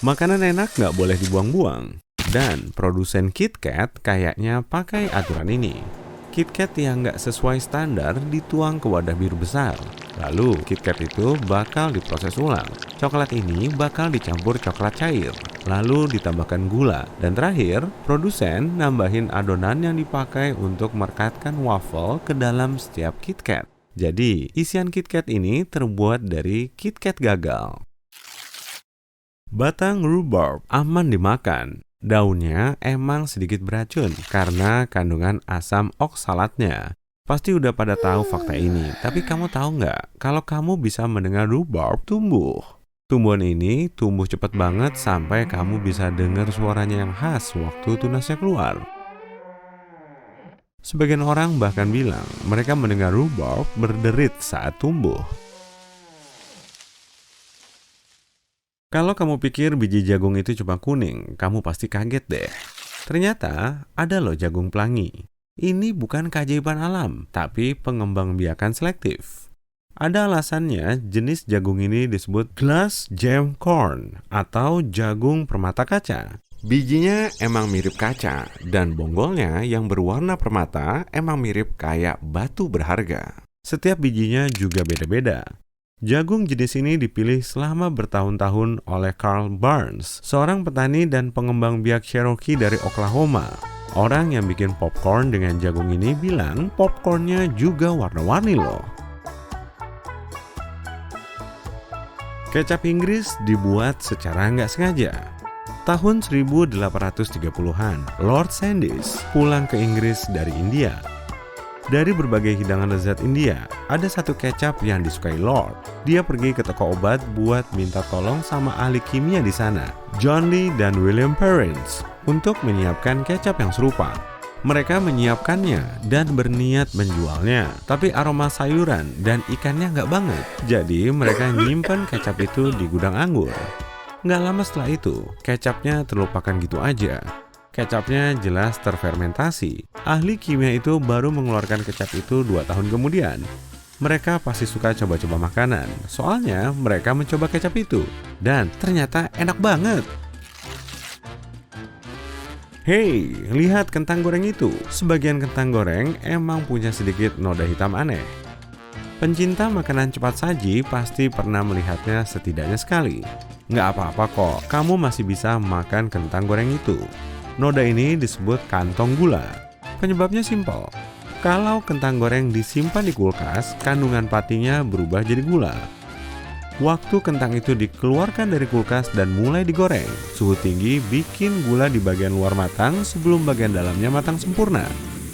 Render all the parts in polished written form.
Makanan enak nggak boleh dibuang-buang. Dan produsen KitKat kayaknya pakai aturan ini. KitKat yang nggak sesuai standar dituang ke wadah biru besar. Lalu KitKat itu bakal diproses ulang. Coklat ini bakal dicampur coklat cair. Lalu ditambahkan gula. Dan terakhir, produsen nambahin adonan yang dipakai untuk merekatkan waffle ke dalam setiap KitKat. Jadi, isian KitKat ini terbuat dari KitKat gagal. Batang rhubarb aman dimakan. Daunnya emang sedikit beracun karena kandungan asam oksalatnya. Pasti udah pada tahu fakta ini, tapi kamu tahu nggak kalau kamu bisa mendengar rhubarb tumbuh? Tumbuhan ini tumbuh cepat banget sampai kamu bisa dengar suaranya yang khas waktu tunasnya keluar. Sebagian orang bahkan bilang mereka mendengar rhubarb berderit saat tumbuh. Kalau kamu pikir biji jagung itu cuma kuning, kamu pasti kaget deh. Ternyata ada loh jagung pelangi. Ini bukan keajaiban alam, tapi pengembangbiakan selektif. Ada alasannya jenis jagung ini disebut glass gem corn atau jagung permata kaca. Bijinya emang mirip kaca dan bonggolnya yang berwarna permata emang mirip kayak batu berharga. Setiap bijinya juga beda-beda. Jagung jenis ini dipilih selama bertahun-tahun oleh Carl Barnes, seorang petani dan pengembang biak Cherokee dari Oklahoma. Orang yang bikin popcorn dengan jagung ini bilang popcornnya juga warna-warni loh. Kecap Inggris dibuat secara nggak sengaja. Tahun 1830-an, Lord Sandys pulang ke Inggris dari India. Dari berbagai hidangan lezat India, ada satu kecap yang disukai Lord. Dia pergi ke toko obat buat minta tolong sama ahli kimia di sana, John Lee dan William Perrins, untuk menyiapkan kecap yang serupa. Mereka menyiapkannya dan berniat menjualnya, tapi aroma sayuran dan ikannya nggak banget. Jadi mereka nyimpen kecap itu di gudang anggur. Nggak lama setelah itu, kecapnya terlupakan gitu aja. Kecapnya jelas terfermentasi. Ahli kimia itu baru mengeluarkan kecap itu 2 tahun kemudian. Mereka pasti suka coba-coba makanan, soalnya mereka mencoba kecap itu. Dan ternyata enak banget. Hei, lihat kentang goreng itu. Sebagian kentang goreng emang punya sedikit noda hitam aneh. Pencinta makanan cepat saji pasti pernah melihatnya setidaknya sekali. Nggak apa-apa kok, kamu masih bisa makan kentang goreng itu. Noda ini disebut kantong gula. Penyebabnya simpel. Kalau kentang goreng disimpan di kulkas, kandungan patinya berubah jadi gula. Waktu kentang itu dikeluarkan dari kulkas dan mulai digoreng, suhu tinggi bikin gula di bagian luar matang sebelum bagian dalamnya matang sempurna.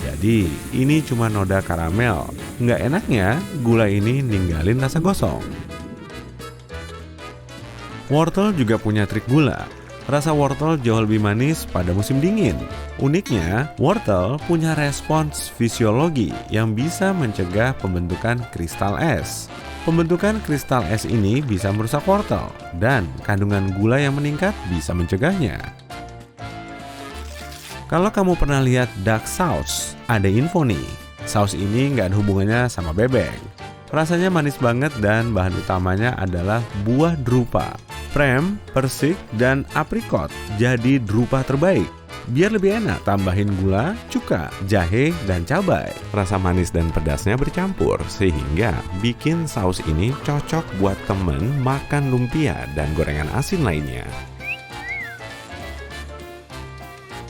Jadi, ini cuma noda karamel. Nggak enaknya, gula ini ninggalin rasa gosong. Wortel juga punya trik gula. Rasa wortel jauh lebih manis pada musim dingin. Uniknya, wortel punya respons fisiologi yang bisa mencegah pembentukan kristal es. Pembentukan kristal es ini bisa merusak wortel, dan kandungan gula yang meningkat bisa mencegahnya. Kalau kamu pernah lihat duck sauce, ada info nih. Saus ini nggak ada hubungannya sama bebek. Rasanya manis banget dan bahan utamanya adalah buah drupa. Prem, persik, dan aprikot jadi drupa terbaik. Biar lebih enak, tambahin gula, cuka, jahe, dan cabai. Rasa manis dan pedasnya bercampur, sehingga bikin saus ini cocok buat temen makan lumpia dan gorengan asin lainnya.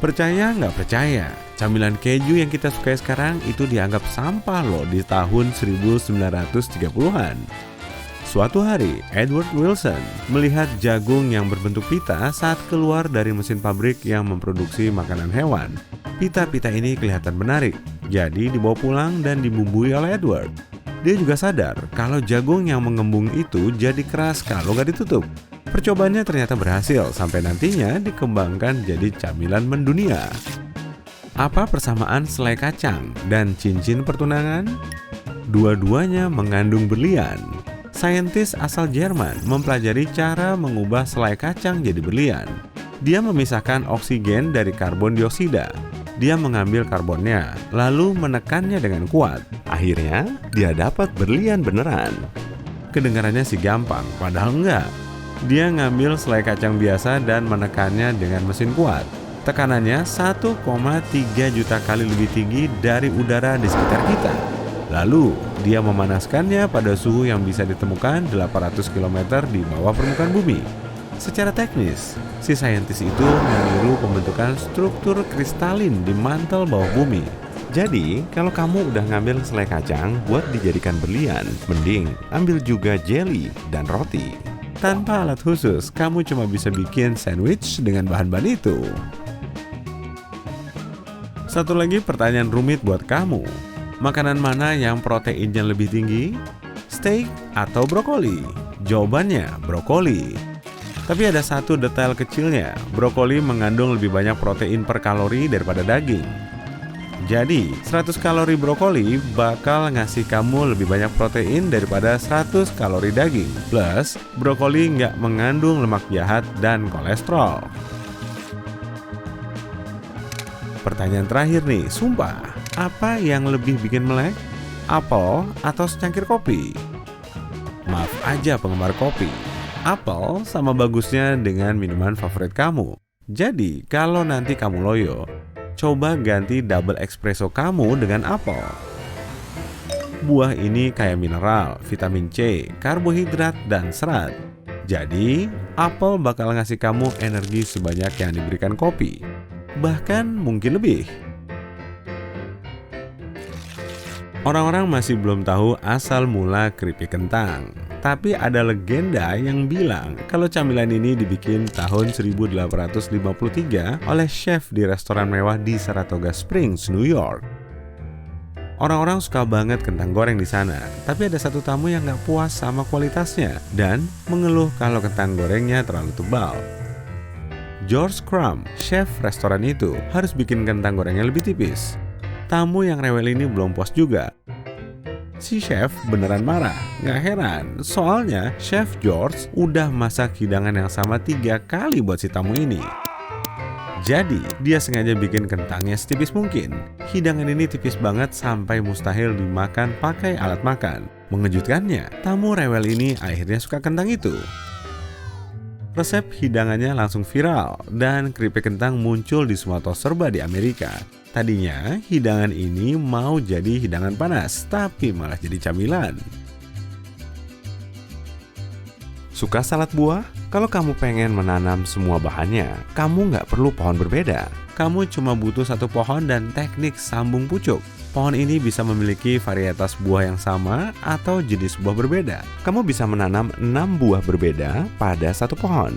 Percaya nggak percaya, camilan keju yang kita sukai sekarang itu dianggap sampah loh di tahun 1930-an. Suatu hari, Edward Wilson melihat jagung yang berbentuk pita saat keluar dari mesin pabrik yang memproduksi makanan hewan. Pita-pita ini kelihatan menarik, jadi dibawa pulang dan dibumbui oleh Edward. Dia juga sadar kalau jagung yang mengembung itu jadi keras kalau nggak ditutup. Percobaannya ternyata berhasil sampai nantinya dikembangkan jadi camilan mendunia. Apa persamaan selai kacang dan cincin pertunangan? Dua-duanya mengandung berlian. Saintis asal Jerman mempelajari cara mengubah selai kacang jadi berlian. Dia memisahkan oksigen dari karbon dioksida. Dia mengambil karbonnya, lalu menekannya dengan kuat. Akhirnya, dia dapat berlian beneran. Kedengarannya sih gampang, padahal enggak. Dia ngambil selai kacang biasa dan menekannya dengan mesin kuat. Tekanannya 1,3 juta kali lebih tinggi dari udara di sekitar kita. Lalu, dia memanaskannya pada suhu yang bisa ditemukan 800 km di bawah permukaan bumi. Secara teknis, si saintis itu meniru pembentukan struktur kristalin di mantel bawah bumi. Jadi, kalau kamu udah ngambil selai kacang buat dijadikan berlian, mending ambil juga jelly dan roti. Tanpa alat khusus, kamu cuma bisa bikin sandwich dengan bahan-bahan itu. Satu lagi pertanyaan rumit buat kamu. Makanan mana yang proteinnya lebih tinggi? Steak atau brokoli? Jawabannya brokoli. Tapi ada satu detail kecilnya, brokoli mengandung lebih banyak protein per kalori daripada daging. Jadi, 100 kalori brokoli bakal ngasih kamu lebih banyak protein daripada 100 kalori daging. Plus, brokoli nggak mengandung lemak jahat dan kolesterol. Pertanyaan terakhir nih, sumpah, apa yang lebih bikin melek? Apel atau secangkir kopi? Maaf aja penggemar kopi, apel sama bagusnya dengan minuman favorit kamu. Jadi, kalau nanti kamu loyo, coba ganti double espresso kamu dengan apel. Buah ini kaya mineral, vitamin C, karbohidrat, dan serat. Jadi, apel bakal ngasih kamu energi sebanyak yang diberikan kopi. Bahkan mungkin lebih. Orang-orang masih belum tahu asal mula keripik kentang. Tapi ada legenda yang bilang kalau camilan ini dibikin tahun 1853 oleh chef di restoran mewah di Saratoga Springs, New York. Orang-orang suka banget kentang goreng di sana, tapi ada satu tamu yang gak puas sama kualitasnya dan mengeluh kalau kentang gorengnya terlalu tebal. George Crumb, chef restoran itu, harus bikin kentang gorengnya lebih tipis. Tamu yang rewel ini belum puas juga. Si chef beneran marah, gak heran, soalnya chef George udah masak hidangan yang sama 3 kali buat si tamu ini. Jadi, dia sengaja bikin kentangnya setipis mungkin. Hidangan ini tipis banget sampai mustahil dimakan pakai alat makan. Mengejutkannya, tamu rewel ini akhirnya suka kentang itu. Resep hidangannya langsung viral dan keripik kentang muncul di semua tos serba di Amerika. Tadinya hidangan ini mau jadi hidangan panas, tapi malah jadi camilan. Suka salad buah? Kalau kamu pengen menanam semua bahannya, kamu nggak perlu pohon berbeda. Kamu cuma butuh satu pohon dan teknik sambung pucuk. Pohon ini bisa memiliki varietas buah yang sama atau jenis buah berbeda. Kamu bisa menanam 6 buah berbeda pada satu pohon.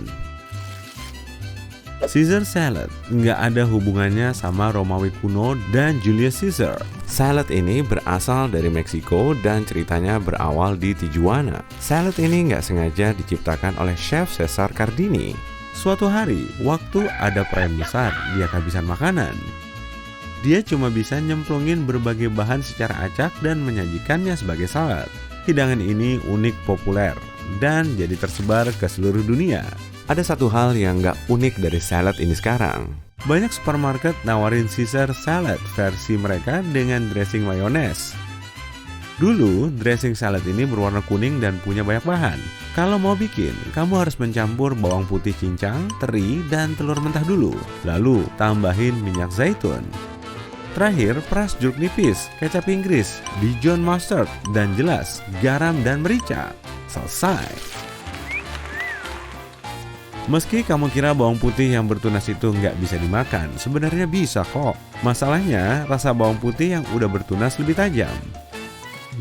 Caesar salad nggak ada hubungannya sama Romawi kuno dan Julius Caesar. Salad ini berasal dari Meksiko dan ceritanya berawal di Tijuana. Salad ini nggak sengaja diciptakan oleh Chef Cesar Cardini. Suatu hari, waktu ada perayaan besar, dia kehabisan makanan. Dia cuma bisa nyemplungin berbagai bahan secara acak dan menyajikannya sebagai salad. Hidangan ini unik, populer, dan jadi tersebar ke seluruh dunia. Ada satu hal yang nggak unik dari salad ini sekarang. Banyak supermarket nawarin Caesar salad versi mereka dengan dressing mayones. Dulu, dressing salad ini berwarna kuning dan punya banyak bahan. Kalau mau bikin, kamu harus mencampur bawang putih cincang, teri, dan telur mentah dulu. Lalu, tambahin minyak zaitun. Terakhir, peras jeruk nipis, kecap Inggris, Dijon mustard, dan jelas, garam dan merica. Selesai. Meski kamu kira bawang putih yang bertunas itu nggak bisa dimakan, sebenarnya bisa kok. Masalahnya, rasa bawang putih yang udah bertunas lebih tajam.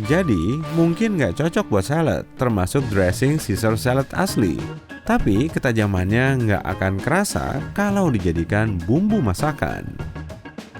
Jadi, mungkin nggak cocok buat salad, termasuk dressing Caesar salad asli. Tapi, ketajamannya nggak akan kerasa kalau dijadikan bumbu masakan.